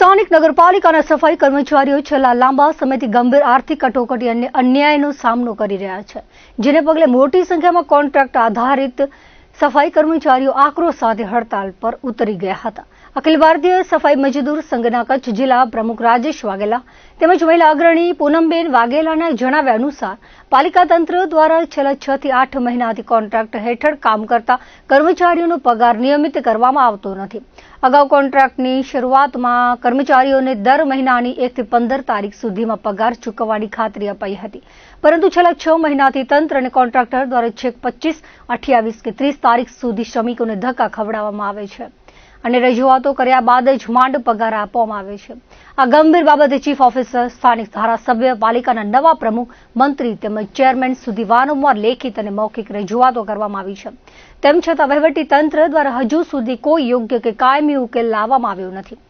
સ્થાનિક નગરપાલિકાના સફાઈ કર્મચારીઓ છેલ્લા લાંબા સમયથી ગંભીર આર્થિક કટોકટી અને અન્યાયનો સામનો કરી રહ્યા છે, જેને પગલે મોટી સંખ્યામાં કોન્ટ્રાક્ટ આધારિત સફાઈ કર્મચારીઓ આક્રોશ સાથે હડતાલ પર ઉતરી ગયા હતા. અખિલ ભારતીય સફાઈ મજદૂર સંઘના કચ્છ જિલ્લા પ્રમુખ રાજેશ વાઘેલા તેમજ મહિલા અગ્રણી પૂનમબેન વાઘેલાના જણાવ્યા અનુસાર પાલિકા તંત્ર દ્વારા છેલ્લા 6 થી 8 મહિનાથી કોન્ટ્રાક્ટ હેઠળ કામ કરતા કર્મચારીઓનો પગાર નિયમિત કરવામાં આવતો નથી. અગાઉ કોન્ટ્રાક્ટની શરૂઆતમાં કર્મચારીઓને દર મહિનાની 1 થી 15 તારીખ સુધીમાં પગાર ચૂકવવાની ખાતરી અપાઈ હતી, પરંતુ છેલ્લા 6 મહિનાથી તંત્ર અને કોન્ટ્રાક્ટર દ્વારા છેક 25, 28 કે 30 તારીખ સુધી શ્રમિકોને ધક્કા ખવડાવવામાં આવે છે અને રજૂઆતો કર્યા બાદ જ માંડ પગાર આપવામાં આવે છે. આ ગંભીર બાબતે ચીફ ઓફિસર, સ્થાનિક ધારાસભ્ય, પાલિકાના નવા પ્રમુખ, મંત્રી તેમજ ચેરમેન સુધી વારંવાર લેખિત અને મૌખિક રજૂઆતો કરવામાં આવી છે. તેમ છતાં વહીવટી તંત્ર દ્વારા હજુ સુધી કોઈ યોગ્ય કે કાયમી ઉકેલ લાવવામાં આવ્યો નથી.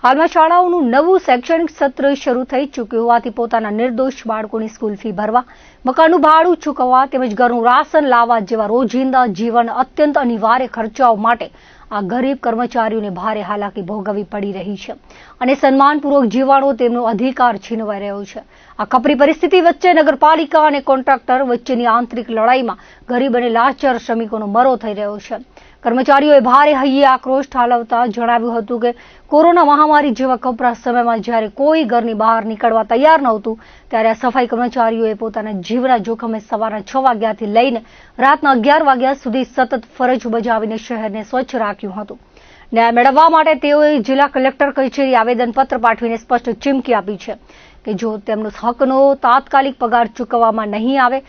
હાલમાં શાળાઓનું નવું શૈક્ષણિક સત્ર શરૂ થઈ ચૂક્યું હોવાથી પોતાના નિર્દોષ બાળકોની સ્કૂલ ફી ભરવા, મકાનનું ભાડું ચૂકવવા તેમજ ઘરનું રાશન લાવવા જેવા રોજિંદા જીવન અત્યંત અનિવાર્ય ખર્ચાઓ માટે આ ગરીબ કર્મચારીઓને ભારે હાલાકી ભોગવવી પડી રહી છે અને સન્માનપૂર્વક જીવવાનો તેમનો અધિકાર છીનવાઈ રહ્યો છે. આ કપરી પરિસ્થિતિ વચ્ચે નગરપાલિકા અને કોન્ટ્રાક્ટર વચ્ચેની આંતરિક લડાઈમાં ગરીબ અને લાચાર શ્રમિકોનો મરો થઈ રહ્યો છે. કર્મચારીઓએ ભારે હૈયે આક્રોશ ઠાલવતા જણાવ્યું હતું કે કોરોના મહામારી જેવા કપરા સમયમાં જ્યારે કોઈ ઘરની બહાર નીકળવા તૈયાર નહોતું, ત્યારે આ સફાઈ કર્મચારીઓએ પોતાના જીવના જોખમે સવારના 6 વાગ્યાથી લઈને રાતના 11 વાગ્યા સુધી સતત ફરજ બજાવીને શહેરને સ્વચ્છ રાખ્યું હતું. ન્યાય મેળવવા માટે તેઓએ જિલ્લા કલેક્ટર કચેરી આવેદનપત્ર પાઠવીને સ્પષ્ટ ચીમકી આપી છે કે જો તેમનો હકનો તાત્કાલિક પગાર ચૂકવવામાં નહીં આવે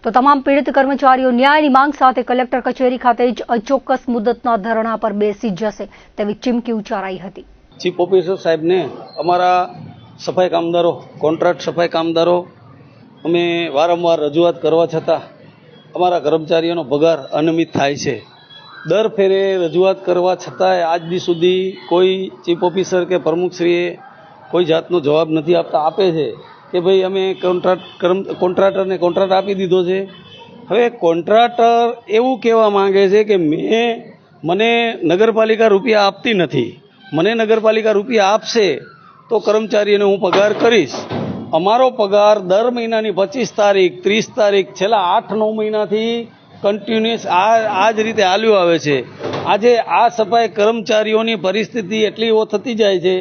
તો તમામ પીડિત કર્મચારીઓ ન્યાયની માંગ સાથે કલેક્ટર કચેરી ખાતે જ અચોક્કસ મુદતના ધરણા પર બેસી જશે તેવી ચીમકી ઉચ્ચારાઈ હતી. ચીફ ઓફિસર સાહેબને અમારા સફાઈ કામદારો, કોન્ટ્રાક્ટ સફાઈ કામદારો અમે વારંવાર રજૂઆત કરવા છતાં અમારા કર્મચારીઓનો પગાર અનિયમિત થાય છે. દર ફેરે રજૂઆત કરવા છતાંય આજ દી સુધી કોઈ ચીફ ઓફિસર કે પ્રમુખશ્રીએ કોઈ જાતનો જવાબ નથી આપતા. આપે છે કે ભાઈ અમે કોન્ટ્રાક્ટરને કોન્ટ્રાક્ટ આપી દીધો છે. હવે કોન્ટ્રાક્ટર એવું કહેવા માંગે છે કે મને નગરપાલિકા રૂપિયા આપતી નથી, મને નગરપાલિકા રૂપિયા આપશે તો કર્મચારીઓને હું પગાર કરીશ. અમારો પગાર દર મહિનાની 25 તારીખ, 30 તારીખ છેલ્લા 8-9 મહિનાથી કન્ટિન્યુઅસ આ જ રીતે હાલ્યું આવે છે. આજે આ સફાઈ કર્મચારીઓની પરિસ્થિતિ એટલી થતી જાય છે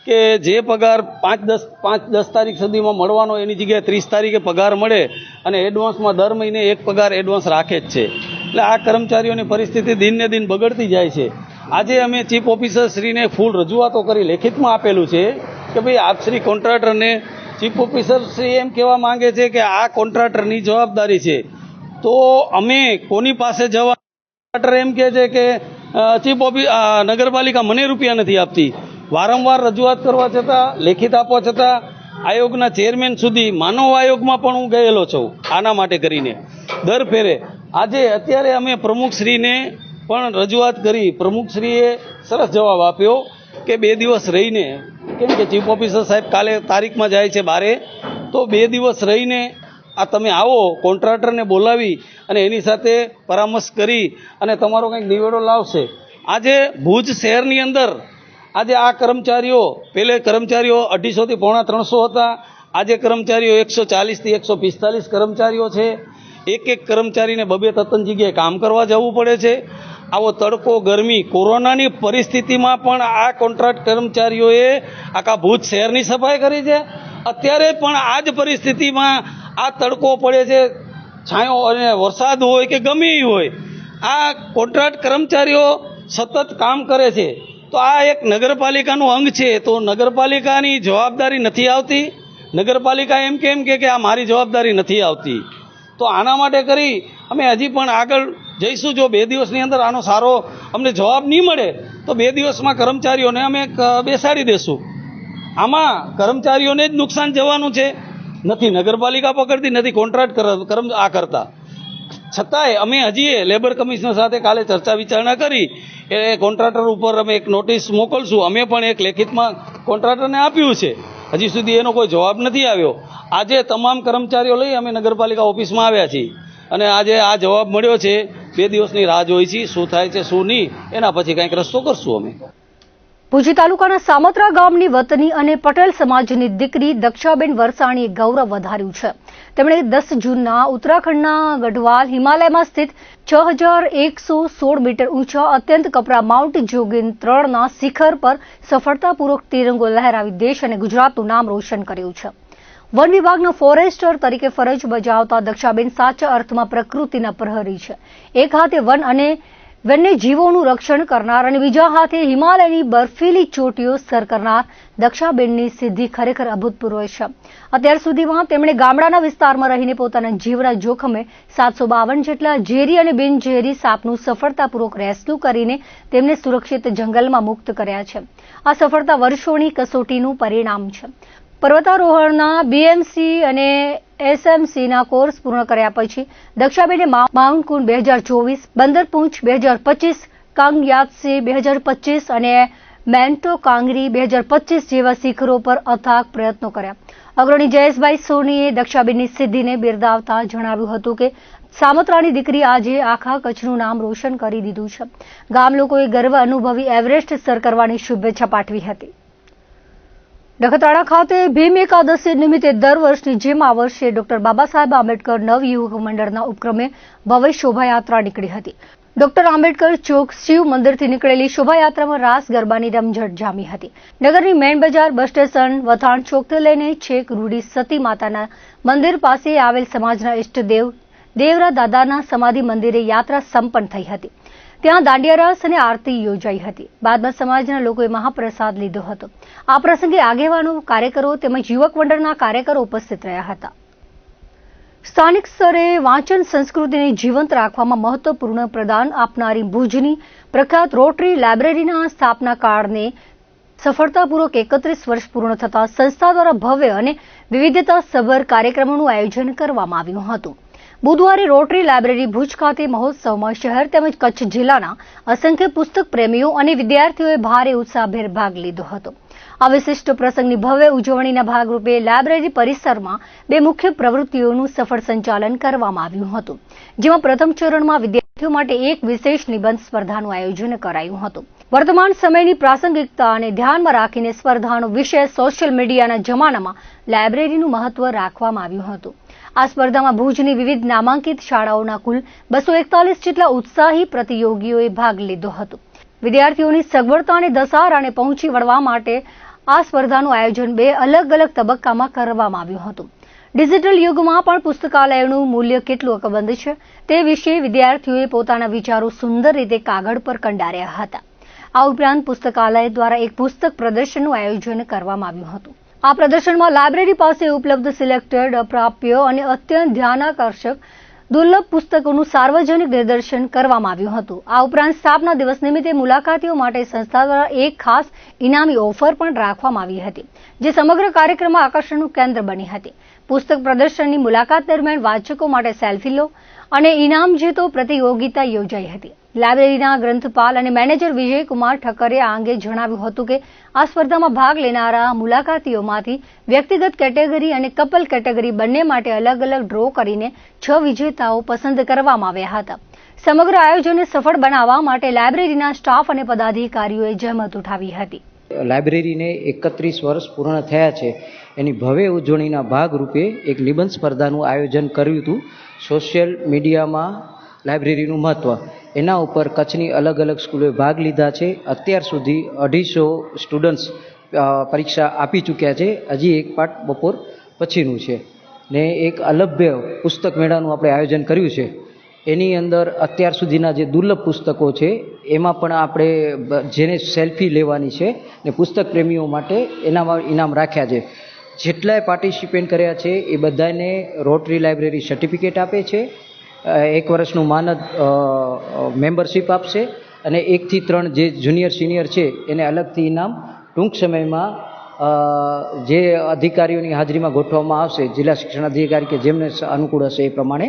કે જે પગાર 5-10 તારીખ સુધીમાં મળવાનો એની જગ્યાએ 30 તારીખે પગાર મળે અને એડવાન્સમાં દર મહિને એક પગાર એડવાન્સ રાખે જ છે. એટલે આ કર્મચારીઓની પરિસ્થિતિ દિનને દિન બગડતી જાય છે. આજે અમે ચીફ ઓફિસર શ્રીને ફૂલ રજૂઆતો કરી લેખિતમાં આપેલું છે કે ભાઈ આપ શ્રી કોન્ટ્રાક્ટરને ચીફ ઓફિસર શ્રી એમ કહેવા માંગે છે કે આ કોન્ટ્રાક્ટરની જવાબદારી છે, તો અમે કોની પાસે જવા? કોન્ટ્રાક્ટર એમ કહે છે કે ચીફ નગરપાલિકા મને રૂપિયા નથી આપતી. વારંવાર રજૂઆત કરવા છતાં, લેખિત આપવા છતાં આયોગના ચેરમેન સુધી, માનવ આયોગમાં પણ હું ગયેલો છું આના માટે કરીને દર ફેરે. આજે અત્યારે અમે પ્રમુખશ્રીને પણ રજૂઆત કરી. પ્રમુખશ્રીએ સરસ જવાબ આપ્યો કે 2 દિવસ રહીને, કેમ કે ચીફ ઓફિસર સાહેબ કાલે તારીખમાં જાય છે બારે, તો 2 દિવસ રહીને આ તમે આવો, કોન્ટ્રાક્ટરને બોલાવી અને એની સાથે પરામર્શ કરી અને તમારો કંઈક નિવેડો લાવશે. આજે ભુજ શહેરની અંદર આજે આ કર્મચારીઓ, પહેલે કર્મચારીઓ 250 થી પોણા 300 હતા, આજે કર્મચારીઓ 140 થી 145 કર્મચારીઓ છે. એક કર્મચારીને 2-3 જગ્યાએ કામ કરવા જવું પડે છે. આવો તડકો, ગરમી, કોરોનાની પરિસ્થિતિમાં પણ આ કોન્ટ્રાક્ટ કર્મચારીઓએ આખા ભુજ શહેરની સફાઈ કરી છે. અત્યારે પણ આ જ પરિસ્થિતિમાં આ તડકો પડે છે, છાંયો અને વરસાદ હોય કે ગમે હોય, આ કોન્ટ્રાક્ટ કર્મચારીઓ સતત કામ કરે છે. તો આ એક નગરપાલિકાનું અંગ છે, તો નગરપાલિકાની જવાબદારી નથી આવતી. નગરપાલિકા એમ કેમ કે આ મારી જવાબદારી નથી આવતી. તો આના માટે કરી અમે હજી પણ આગળ જઈશું. જો 2 દિવસની અંદર આનો સારો અમને જવાબ નહીં મળે તો 2 દિવસમાં કર્મચારીઓને અમે બેસાડી દેશું. આમાં કર્મચારીઓને જ નુકસાન જવાનું છે, નથી નગરપાલિકા પકડતી, નથી કોન્ટ્રાક્ટ આ કરતા. છતાંય અમે હજી લેબર કમિશનર સાથે કાલે ચર્ચા વિચારણા કરી. એ કોન્ટ્રાક્ટર ઉપર અમે એક નોટિસ મોકલશું. અમે પણ એક લેખિતમાં કોન્ટ્રાક્ટરને આપ્યું છે, હજી સુધી એનો કોઈ જવાબ નથી આવ્યો. આજે તમામ કર્મચારીઓ લઈ અમે નગરપાલિકા ઓફિસમાં આવ્યા છીએ અને આજે આ જવાબ મળ્યો છે. 2 દિવસની રાહ જોઈ છીએ, શું થાય છે શું નહીં, એના પછી કંઈક રસ્તો કરશું અમે. ભુજ તાલુકાના સામત્રા ગામની વતની અને પટેલ સમાજની દીકરી દક્ષાબેન વરસાણીએ ગૌરવ વધાર્યું છે. તેમણે 10 જૂનના ઉત્તરાખંડના ગઢવાલ હિમાલયમાં સ્થિત 6116 મીટર ઊંચા અત્યંત કપરા માઉન્ટ જોગીન 3ના શિખર પર સફળતાપૂર્વક તિરંગો લહેરાવી દેશ અને ગુજરાતનું નામ રોશન કર્યું છે. વન વિભાગના ફોરેસ્ટર તરીકે ફરજ બજાવતા દક્ષાબેન સાચા અર્થમાં પ્રકૃતિના પ્રહરી છે. એક હાથે વન અને વન્યજીવોનું રક્ષણ કરનાર અને બીજા હાથે હિમાલયની બર્ફીલી ચોટીઓ સર કરનાર દક્ષાબેનની સિદ્ધિ ખરેખર અભૂતપૂર્વ છે. અત્યાર સુધીમાં તેમણે ગામડાના વિસ્તારમાં રહીને પોતાના જીવના જોખમે 752 જેટલા ઝેરી અને બિનઝેરી સાપનું સફળતાપૂર્વક રેસ્ક્યુ કરીને તેમને સુરક્ષિત જંગલમાં મુક્ત કર્યા છે. આ સફળતા વર્ષોની કસોટીનું પરિણામ છે. પર્વતારોહણના બીએમસી અને એસએમસીના કોર્સ પૂર્ણ કર્યા પછી દક્ષાબેને માઉન્ટ કુન 2024, બંદર પૂંછ 2025, કાંગ યાત્સે 2025 અને મેન્ટો કાંગરી 2025 જેવા શિખરો પર અથાગ પ્રયત્નો કર્યા. અગ્રણી જયેશભાઈ સોનીએ દક્ષાબેનની સિદ્ધિને બિરદાવતા જણાવ્યું હતું કે સામત્રાની દીકરી આજે આખા કચ્છનું નામ રોશન કરી દીધું છે. ગામ લોકોએ ગર્વ અનુભવી એવરેસ્ટ સર કરવાની શુભેચ્છા પાઠવી હતી. નખત્રાણા ખાતે ભીમ એકાદશી નિમિત્તે દર વર્ષની જેમ આ વર્ષે ડોક્ટર બાબા સાહેબ આંબેડકર નવયુવક મંડળના ઉપક્રમે ભવ્ય શોભાયાત્રા નીકળી હતી. ડોક્ટર આંબેડકર ચોક શિવ મંદિરથી નીકળેલી શોભાયાત્રામાં રાસ ગરબાની રમઝટ જામી હતી. નગરની મેન બજાર, બસ સ્ટેશન, વથાણ ચોકથી લઈને છેક રૂડી સતી માતાના મંદિર પાસે આવેલ સમાજના ઇષ્ટદેવ દેવરા દાદાના સમાધિ મંદિરે યાત્રા સંપન્ન થઈ હતી. ત્યાં દાંડિયા રાસ અને આરતી યોજાઈ હતી. બાદમાં સમાજના લોકોએ મહાપ્રસાદ લીધો હતો. આ પ્રસંગે આગેવાનો, કાર્યકરો તેમજ યુવક મંડળના કાર્યકરો ઉપસ્થિત રહ્યા હતા. સ્થાનિક સ્તરે વાંચન સંસ્કૃતિને જીવંત રાખવામાં મહત્વપૂર્ણ પ્રદાન આપનારી ભુજની પ્રખ્યાત રોટરી લાઇબ્રેરીના સ્થાપના કાળને સફળતાપૂર્વક 31 વર્ષ પૂર્ણ થતા સંસ્થા દ્વારા ભવ્ય અને વિવિધતાસભર કાર્યક્રમોનું આયોજન કરવામાં આવ્યું હતું. બુધવારે રોટરી લાઇબ્રેરી ભુજ ખાતે મહોત્સવમાં શહેર તેમજ કચ્છ જિલ્લાના અસંખ્ય પુસ્તક પ્રેમીઓ અને વિદ્યાર્થીઓએ ભારે ઉત્સાહભેર ભાગ લીધો હતો. આ વિશિષ્ટ પ્રસંગની ભવ્ય ઉજવણીના ભાગરૂપે લાઇબ્રેરી પરિસરમાં 2 મુખ્ય પ્રવૃત્તિઓનું સફળ સંચાલન કરવામાં આવ્યું હતું, જેમાં પ્રથમ ચરણમાં વિદ્યાર્થીઓ માટે એક વિશેષ નિબંધ સ્પર્ધાનું આયોજન કરાયું હતું. વર્તમાન સમયની પ્રાસંગિકતાને ધ્યાનમાં રાખીને સ્પર્ધાનો વિષય સોશિયલ મીડિયાના જમાનામાં લાઇબ્રેરીનું મહત્વ રાખવામાં આવ્યું હતું. આ સ્પર્ધામાં ભુજની વિવિધ નામાંકિત શાળાઓના કુલ 241 જેટલા ઉત્સાહી પ્રતિયોગીઓએ ભાગ લીધો હતો. વિદ્યાર્થીઓની સગવડતાને દસારાને પહોંચી વળવા માટે આ સ્પર્ધાનું આયોજન 2 અલગ-અલગ તબક્કામાં કરવામાં આવ્યું હતું. ડિજિટલ યુગમાં પણ પુસ્તકાલયનું મૂલ્ય કેટલું અકબંધ છે તે વિશે વિદ્યાર્થીઓએ પોતાના વિચારો સુંદર રીતે કાગળ પર કંડાર્યા હતા. આ ઉપરાંત પુસ્તકાલય દ્વારા એક પુસ્તક પ્રદર્શનનું આયોજન કરવામાં આવ્યું હતું. આ પ્રદર્શનમાં લાઇબ્રેરી પાસે ઉપલબ્ધ સિલેક્ટેડ, અપ્રાપ્ય અને અત્યંત ધ્યાનાકર્ષક દુર્લભ પુસ્તકોનું સાર્વજનિક નિદર્શન કરવામાં આવ્યું હતું. આ ઉપરાંત સ્થાપના દિવસ નિમિત્તે મુલાકાતીઓ માટે સંસ્થા દ્વારા એક ખાસ ઇનામી ઓફર પણ રાખવામાં આવી હતી, જે સમગ્ર કાર્યક્રમમાં આકર્ષણનું કેન્દ્ર બની હતી. પુસ્તક પ્રદર્શનની મુલાકાત દરમિયાન વાચકો માટે સેલ્ફી લો અને ઇનામ જીતો પ્રતિયોગિતા યોજાઈ હતી. લાઇબ્રેરીના ગ્રંથપાલ અને મેનેજર વિજયકુમાર ઠક્કરે આ અંગે જણાવ્યું હતું કે આ સ્પર્ધામાં ભાગ લેનારા મુલાકાતીઓમાંથી વ્યક્તિગત કેટેગરી અને કપલ કેટેગરી બંને માટે અલગ અલગ ડ્રો કરીને 6 વિજેતાઓ પસંદ કરવામાં આવ્યા હતા. સમગ્ર આયોજનને સફળ બનાવવા માટે લાઇબ્રેરીના સ્ટાફ અને પદાધિકારીઓએ જહેમત ઉઠાવી હતી. લાઇબ્રેરીને 31 વર્ષ પૂર્ણ થયા છે, એની ભવ્ય ઉજવણીના ભાગરૂપે એક નિબંધ સ્પર્ધાનું આયોજન કર્યું હતું. સોશિયલ મીડિયામાં લાઇબ્રેરીનું મહત્વ, એના ઉપર કચ્છની અલગ અલગ સ્કૂલોએ ભાગ લીધા છે. અત્યાર સુધી 250 સ્ટુડન્ટ્સ પરીક્ષા આપી ચૂક્યા છે. હજી એક પાઠ બપોર પછીનું છે ને એક અલભ્ય પુસ્તક મેળાનું આપણે આયોજન કર્યું છે. એની અંદર અત્યાર સુધીના જે દુર્લભ પુસ્તકો છે એમાં પણ આપણે જેને સેલ્ફી લેવાની છે ને પુસ્તક પ્રેમીઓ માટે એનામાં ઇનામ રાખ્યા છે. જેટલાય પાર્ટિસિપેટ કર્યા છે એ બધાને રોટરી લાઇબ્રેરી સર્ટિફિકેટ આપે છે, 1 વર્ષનું માનદ મેમ્બરશીપ આપશે અને 1 થી 3 જે જુનિયર સિનિયર છે એને અલગથી ઇનામ ટૂંક સમયમાં જે અધિકારીઓની હાજરીમાં ગોઠવવામાં આવશે, જિલ્લા શિક્ષણ અધિકારી કે જેમને અનુકૂળ હશે એ પ્રમાણે.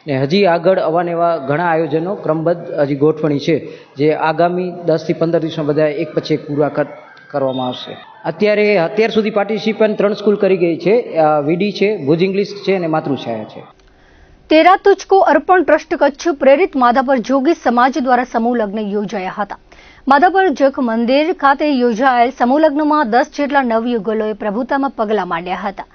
ને હજી આગળ અવાનેવા ઘણા આયોજનો ક્રમબદ્ધ હજી ગોઠવણી છે, જે આગામી 10 થી 15 દિવસમાં બધા એક પછી એક પૂરા કરવામાં આવશે. અત્યાર સુધી પાર્ટિસિપન્ટ 3 સ્કૂલ કરી ગઈ છે. વીડી છે, ભુજ ઇંગ્લિશ છે અને માતૃછાયા છે. તેરા તુજકો અર્પણ ટ્રસ્ટ કચ્છ પ્રેરિત માધાપર જોગી સમાજ દ્વારા સમૂહ લગ્ન યોજાયા હતા. માધાપર જખ મંદિર ખાતે યોજાયેલ સમૂહ લગ્નમાં 10 જેટલા નવયુગલોએ પ્રભુતામાં પગલાં માંડ્યા હતા.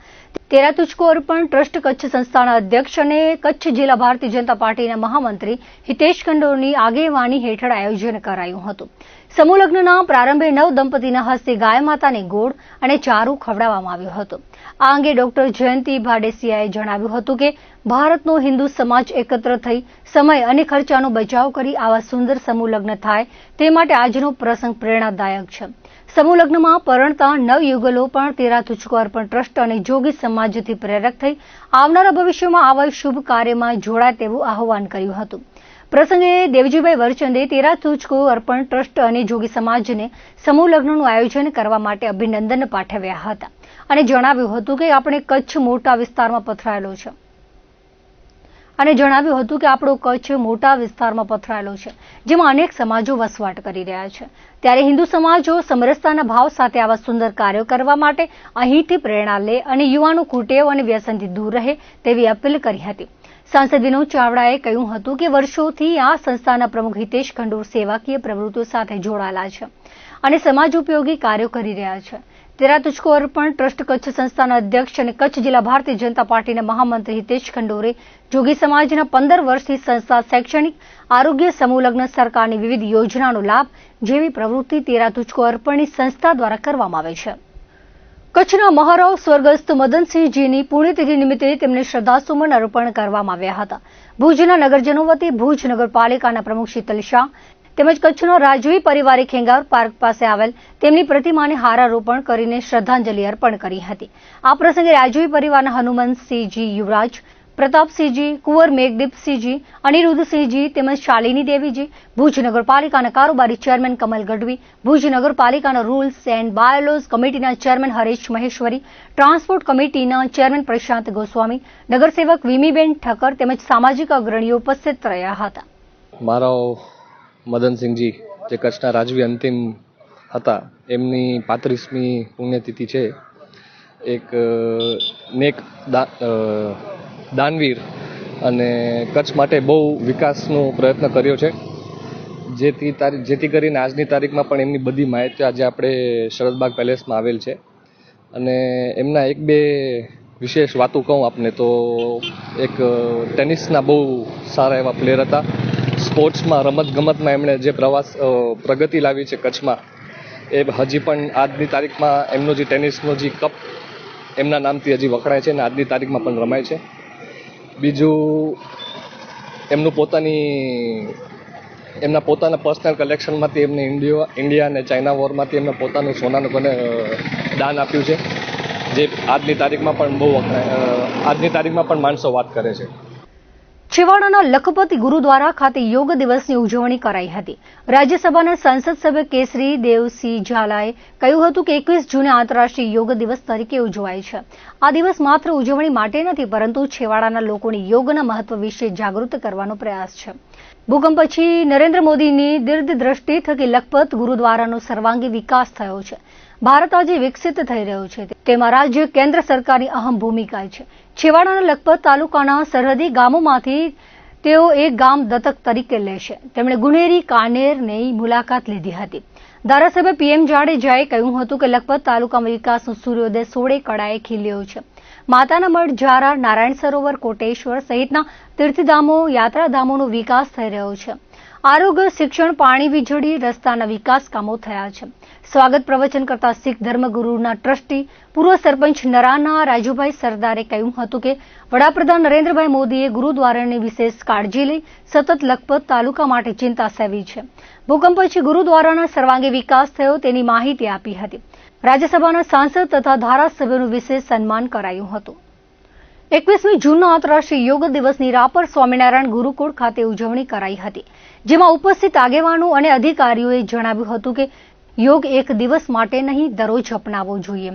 તેરા તુજકો અર્પણ ટ્રસ્ટ કચ્છ સંસ્થાના અધ્યક્ષ અને કચ્છ જિલ્લા ભારતીય જનતા પાર્ટીના મહામંત્રી હિતેશ ખંડોરની આગેવાની હેઠળ આયોજન કરાયું હતું. સમૂહ લગ્નના પ્રારંભે નવ દંપતીના હસ્તે ગાય માતાને ગોળ અને ચારું ખવડાવવામાં આવ્યો હતો. આ અંગે ડોક્ટર જયંતિ ભાડેસિયાએ જણાવ્યું હતું કે ભારતનો હિન્દુ સમાજ એકત્ર થઈ સમય અને ખર્ચાનો બચાવ કરી આવા સુંદર સમૂહ લગ્ન થાય તે માટે આજનો પ્રસંગ પ્રેરણાદાયક છે. સમૂહ લગ્નમાં પરણતા નવયુગલો પણ તેરા તુજકો અર્પણ ટ્રસ્ટ અને જોગી સમાજથી પ્રેરક થઈ આવનારા ભવિષ્યમાં આવા શુભ કાર્યમાં જોડાય તેવું આહવાન કર્યું હતું. પ્રસંગે દેવજીભાઈ વરચંદે તેરા તુજકો અર્પણ ટ્રસ્ટ અને જોગી સમાજને સમૂહ લગ્નનું આયોજન કરવા માટે અભિનંદન પાઠવ્યા હતા અને જણાવ્યું હતું કે આપણે કચ્છ મોટા વિસ્તારમાં પથરાયેલો છે જેમાં અનેક સમાજો વસવાટ કરી રહ્યા છે. ત્યારે હિન્દુ સમાજો સમરસતાના ભાવ સાથે આવા સુંદર કાર્યો કરવા માટે અહીંથી પ્રેરણા લે અને યુવાનો કુટેવ અને વ્યસનથી દૂર રહે તેવી અપીલ કરી હતી. સાંસદ વિનોદ ચાવડાએ કહ્યું હતું કે વર્ષોથી આ સંસ્થાના પ્રમુખ હિતેશ ખંડોર સેવાકીય પ્રવૃત્તિઓ સાથે જોડાયેલા છે અને સમાજ ઉપયોગી કાર્યો કરી રહ્યા છે. તેરા તુજકો અર્પણ ટ્રસ્ટ કચ્છ સંસ્થાના અધ્યક્ષ અને કચ્છ જિલ્લા ભારતીય જનતા પાર્ટીના મહામંત્રી હિતેશ ખંડોરે જોગી સમાજના 15 વર્ષથી સંસ્થા શૈક્ષણિક આરોગ્ય સમૂહ લગ્ન સરકારની વિવિધ યોજનાનો લાભ જેવી પ્રવૃત્તિ તેરા તુજકો અર્પણની સંસ્થા દ્વારા કરવામાં આવે છે. કચ્છના મહારાવ સ્વર્ગસ્થ મદનસિંહજીની પુણ્યતિથિ નિમિત્તે તેમને શ્રદ્ધાસુમન અર્પણ કરવામાં આવ્યા હતા. ભુજના નગરજનો વતી ભુજ નગરપાલિકાના પ્રમુખ શીતલ શાહ તેમજ કચ્છનો રાજવી પરિવારે ખેંગાર પાર્ક પાસે આવેલ તેમની પ્રતિમાને હારારોપણ કરીને શ્રદ્ધાંજલિ અર્પણ કરી હતી. આ પ્રસંગે રાજવી પરિવારના હનુમંતસિંહજી યુવરાજ, પ્રતાપસિંહજી, કુંવર મેઘદીપસિંહજી, અનિરુદ્ધસિંહજી તેમજ શાલિની દેવીજી, ભુજ નગરપાલિકાના કારોબારી ચેરમેન કમલ ગઢવી, ભુજ નગરપાલિકાના રૂલ્સ એન્ડ બાયલોઝ કમિટીના ચેરમેન હરેશ મહેશ્વરી, ટ્રાન્સપોર્ટ કમિટીના ચેરમેન પ્રશાંત ગોસ્વામી, નગરસેવક વિમીબેન ઠક્કર તેમજ સામાજિક અગ્રણીઓ ઉપસ્થિત રહ્યા હતા. મારો મદનસિંહજી જે કચ્છના રાજવી અંતિમ હતા એમની 35મી પુણ્યતિથિ છે. એક નેક દાનવીર અને કચ્છ માટે બહુ વિકાસનો પ્રયત્ન કર્યો છે. જેથી કરીને આજની તારીખમાં પણ એમની બધી માહિતી આજે આપણે શરદબાગ પેલેસમાં આવેલ છે. અને એમના એક બે વિશેષ વાતો કહું આપને તો એક ટેનિસના બહુ સારા એવા પ્લેયર હતા. સ્પોર્ટ્સમાં રમતગમતમાં એમણે જે પ્રગતિ લાવી છે કચ્છમાં એ હજી પણ આજની તારીખમાં એમનો જે ટેનિસનો જે કપ એમના નામથી હજી વખણાય છે અને આજની તારીખમાં પણ રમાય છે. બીજું એમના પોતાના પર્સનલ કલેક્શનમાંથી એમને ઇન્ડિયા અને ચાઇના વોરમાંથી એમને પોતાનું સોનાનું દાન આપ્યું છે જે આજની તારીખમાં પણ બહુ વખણાય. આજની તારીખમાં પણ માણસો વાત કરે છે. છેવાડાના લખપતિ ગુરુદ્વારા ખાતે યોગ દિવસની ઉજવણી કરાઈ હતી. રાજ્યસભાના સંસદ સભ્ય કેસરી દેવસિંહ ઝાલાએ કહ્યું હતું કે 21 જૂને આંતરરાષ્ટ્રીય યોગ દિવસ તરીકે ઉજવાય છે. આ દિવસ માત્ર ઉજવણી માટે નથી પરંતુ છેવાડાના લોકોને યોગના મહત્વ વિશે જાગૃત કરવાનો પ્રયાસ છે. ભૂકંપ પછી નરેન્દ્ર મોદીની દીર્ઘદ્રષ્ટિ થકી લખપત ગુરુદ્વારાનો સર્વાંગી વિકાસ થયો છે. ભારત આજે વિકસિત થઈ રહ્યો છે તેમાં રાજ્ય કેન્દ્ર સરકારની અહમ ભૂમિકા છે. છેવાડાના લખપત તાલુકાના સરહદી ગામોમાંથી તેઓ એક ગામ દત્તક તરીકે લેશે. તેમણે ગુનેરી કાનેરની મુલાકાત લીધી હતી. ધારાસભ્ય PM જાડેજાએ કહ્યું હતું કે લખપત તાલુકામાં વિકાસનો સૂર્યોદય 16 કળાએ ખીલ્યો છે. માતાના મઢ, જારા, નારાયણ સરોવર, કોટેશ્વર સહિતના તીર્થધામો, યાત્રાધામોનો વિકાસ થઈ રહ્યો છે. આરોગ્ય, શિક્ષણ, પાણી, વીજળી, રસ્તાના વિકાસ કામો થયા છે. સ્વાગત પ્રવચન કરતા શીખ ધર્મગુરુના ટ્રસ્ટી પૂર્વ સરપંચ નરાના રાજુભાઈ સરદારે કહ્યું હતું કે વડાપ્રધાન નરેન્દ્રભાઈ મોદીએ ગુરુદ્વારાની વિશેષ કાળજી લઈ સતત લખપત તાલુકા માટે ચિંતા સેવી છે. ભૂકંપ પછી ગુરુદ્વારાના સર્વાંગી વિકાસ થયો તેની માહિતી આપી હતી. રાજ્યસભાના સાંસદ તથા ધારાસભ્યોનું વિશેષ સન્માન કરાયું હતું. 21મી જૂનના આંતરરાષ્ટ્રીય યોગ દિવસની રાપર સ્વામિનારાયણ ગુરુકુળ ખાતે ઉજવણી કરાઈ હતી. જેમાં ઉપસ્થિત આગેવાનો અને અધિકારીઓએ જણાવ્યું હતું કે યોગ એક દિવસ માટે નહીં દરરોજ અપનાવવો જોઈએ.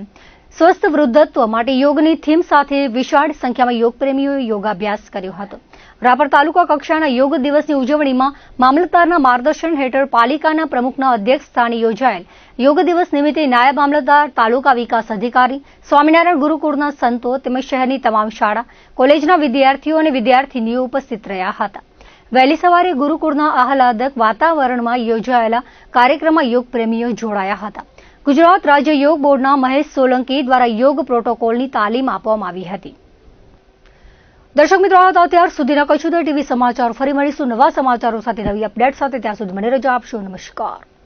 સ્વસ્થ વૃદ્ધત્વ માટે યોગની થીમ સાથે વિશાળ સંખ્યામાં યોગપ્રેમીઓએ યોગાભ્યાસ કર્યો હતો. રાપર તાલુકા કક્ષાના યોગ દિવસની ઉજવણીમાં મામલતદારના માર્ગદર્શન હેઠળ પાલિકાના પ્રમુખના અધ્યક્ષ સ્થાને યોજાયેલ યોગ દિવસ નિમિત્તે નાયબ મામલતદાર, તાલુકા વિકાસ અધિકારી, સ્વામિનારાયણ ગુરુકુળના સંતો તેમજ શહેરની તમામ શાળા, કોલેજના વિદ્યાર્થીઓ અને વિદ્યાર્થીનીઓ ઉપસ્થિત રહ્યા હતા. વહેલી સવારે ગુરુકુળના આહલાદક વાતાવરણમાં યોજાયેલા કાર્યક્રમમાં યોગ પ્રેમીઓ જોડાયા હતા. ગુજરાત રાજ્ય યોગ બોર્ડના મહેશ સોલંકી દ્વારા યોગ પ્રોટોકોલની તાલીમ આપવામાં આવી હતી. દર્શક મિત્રો, અત્યાર સુધીના કચ્છુદર ટીવી સમાચાર. ફરી મળીશું નવા સમાચારો સાથે, નવી અપડેટ સાથે. ત્યાં સુધી મને રજા આપશો. નમસ્કાર.